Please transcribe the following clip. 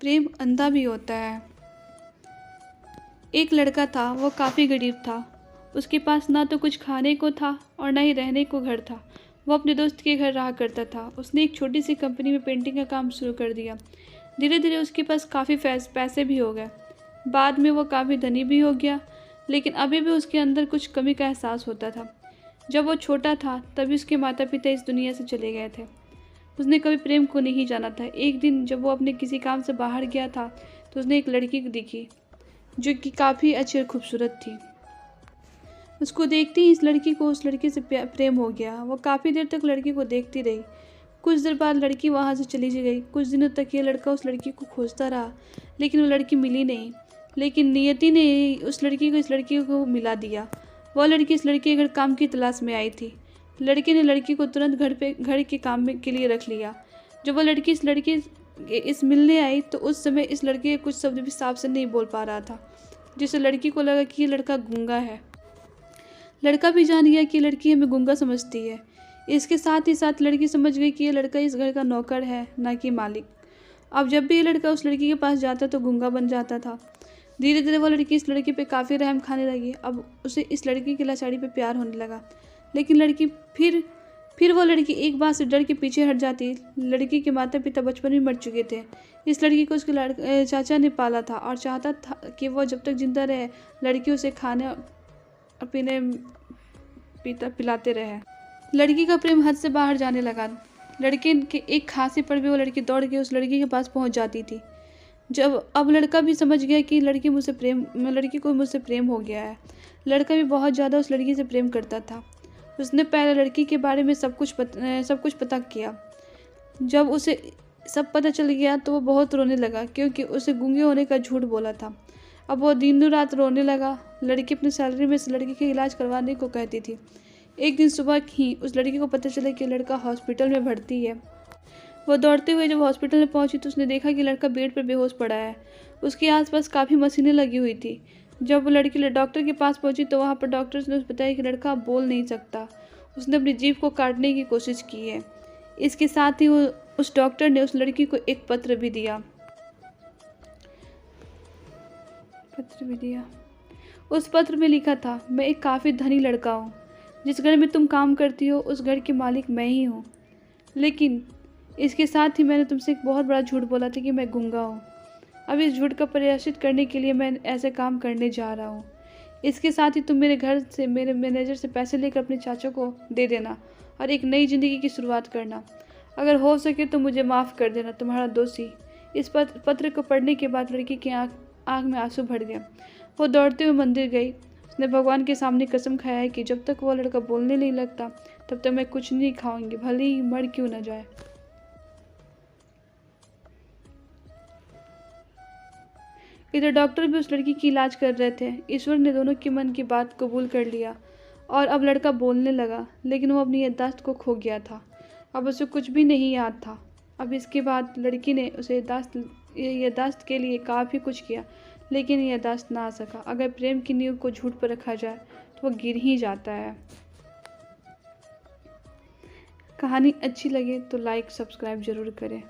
प्रेम अंधा भी होता है। एक लड़का था, वो काफ़ी गरीब था। उसके पास ना तो कुछ खाने को था और ना ही रहने को घर था। वो अपने दोस्त के घर रहा करता था। उसने एक छोटी सी कंपनी में पेंटिंग का काम शुरू कर दिया। धीरे धीरे उसके पास काफ़ी पैसे भी हो गए। बाद में वो काफ़ी धनी भी हो गया, लेकिन अभी भी उसके अंदर कुछ कमी का एहसास होता था। जब वो छोटा था तभी उसके माता पिता इस दुनिया से चले गए थे। उसने कभी प्रेम को नहीं जाना था। एक दिन जब वो अपने किसी काम से बाहर गया था तो उसने एक लड़की को देखी जो कि काफ़ी अच्छी और खूबसूरत थी। उसको देखते ही इस लड़की को उस लड़के से प्रेम हो गया। वो काफ़ी देर तक लड़की को देखती रही। कुछ देर बाद लड़की वहाँ से चली गई। कुछ दिनों तक ये लड़का उस लड़की को खोजता रहा, लेकिन वो लड़की मिली नहीं। लेकिन नियति ने उस लड़की को इस लड़की को मिला दिया। वह लड़की इस लड़के के घर काम की तलाश में आई थी। लड़के ने लड़की को तुरंत घर के काम के लिए रख लिया। जब वह लड़की इस मिलने आई तो उस समय इस लड़के के कुछ शब्द भी साफ से नहीं बोल पा रहा था, जिससे लड़की को लगा कि ये लड़का गूंगा है। लड़का भी जान गया कि लड़की हमें गूंगा समझती है। इसके साथ ही साथ लड़की समझ गई कि ये लड़का इस घर का नौकर है, ना कि मालिक। अब जब भी ये लड़का उस लड़की के पास जाता तो गूंगा बन जाता था। धीरे धीरे वो लड़की इस लड़की पे काफ़ी रहम खाने लगी। अब उसे इस लड़की की लाचारी पे प्यार होने लगा। लेकिन लड़की फिर वो लड़की एक बात से डर के पीछे हट जाती। लड़की के माता पिता बचपन में मर चुके थे। इस लड़की को उसके चाचा ने पाला था और चाहता था कि वो जब तक जिंदा रहे लड़की उसे खाने और पिलाते रहे। लड़की का प्रेम हद से बाहर जाने लगा। लड़के के एक खांसी पर भी वो लड़की दौड़ के उस लड़की के पास पहुंच जाती थी। अब लड़का भी समझ गया कि लड़की को मुझसे प्रेम हो गया है। लड़का भी बहुत ज़्यादा उस लड़की से प्रेम करता था। उसने पहले लड़की के बारे में सब कुछ पता किया। जब उसे सब पता चल गया तो वो बहुत रोने लगा, क्योंकि उसे गूंगे होने का झूठ बोला था। अब वो दिनों रात रोने लगा। लड़की अपनी सैलरी में से लड़की का इलाज करवाने को कहती थी। एक दिन सुबह ही उस लड़की को पता चला कि लड़का हॉस्पिटल में भर्ती है। वो दौड़ते हुए जब हॉस्पिटल में पहुंची तो उसने देखा कि लड़का बेड पर बेहोश पड़ा है। उसके आसपास काफ़ी मशीनें लगी हुई थी। जब वो लड़की डॉक्टर के पास पहुंची तो वहाँ पर डॉक्टर्स ने उसे बताया कि लड़का अब बोल नहीं सकता। उसने अपनी जीभ को काटने की कोशिश की है। इसके साथ ही उस डॉक्टर ने उस लड़की को एक पत्र भी दिया। उस पत्र में लिखा था, मैं एक काफ़ी धनी लड़का हूँ। जिस घर में तुम काम करती हो उस घर की मालिक मैं ही हूँ। लेकिन इसके साथ ही मैंने तुमसे एक बहुत बड़ा झूठ बोला था कि मैं गूंगा हूँ। अब इस झूठ का प्रायश्चित करने के लिए मैं ऐसे काम करने जा रहा हूँ। इसके साथ ही तुम मेरे घर से मेरे मैनेजर से पैसे लेकर अपने चाचा को दे देना और एक नई ज़िंदगी की शुरुआत करना। अगर हो सके तो मुझे माफ़ कर देना, तुम्हारा दोषी। इस पत्र को पढ़ने के बाद लड़की की आँख में आंसू भर गया। वो दौड़ते हुए मंदिर गई। उसने भगवान के सामने कसम खाया है कि जब तक वो लड़का बोलने नहीं लगता तब तक मैं कुछ नहीं खाऊंगी, भले ही मर क्यों न जाए। इधर डॉक्टर भी उस लड़की की इलाज कर रहे थे। ईश्वर ने दोनों के मन की बात कबूल कर लिया और अब लड़का बोलने लगा, लेकिन वो अपनी याददाश्त को खो गया था। अब उसे कुछ भी नहीं याद था। अब इसके बाद लड़की ने उसे याददाश्त के लिए काफ़ी कुछ किया, लेकिन याददाश्त ना आ सका। अगर प्रेम की नींव को झूठ पर रखा जाए तो वो गिर ही जाता है। कहानी अच्छी लगे तो लाइक सब्सक्राइब ज़रूर करें।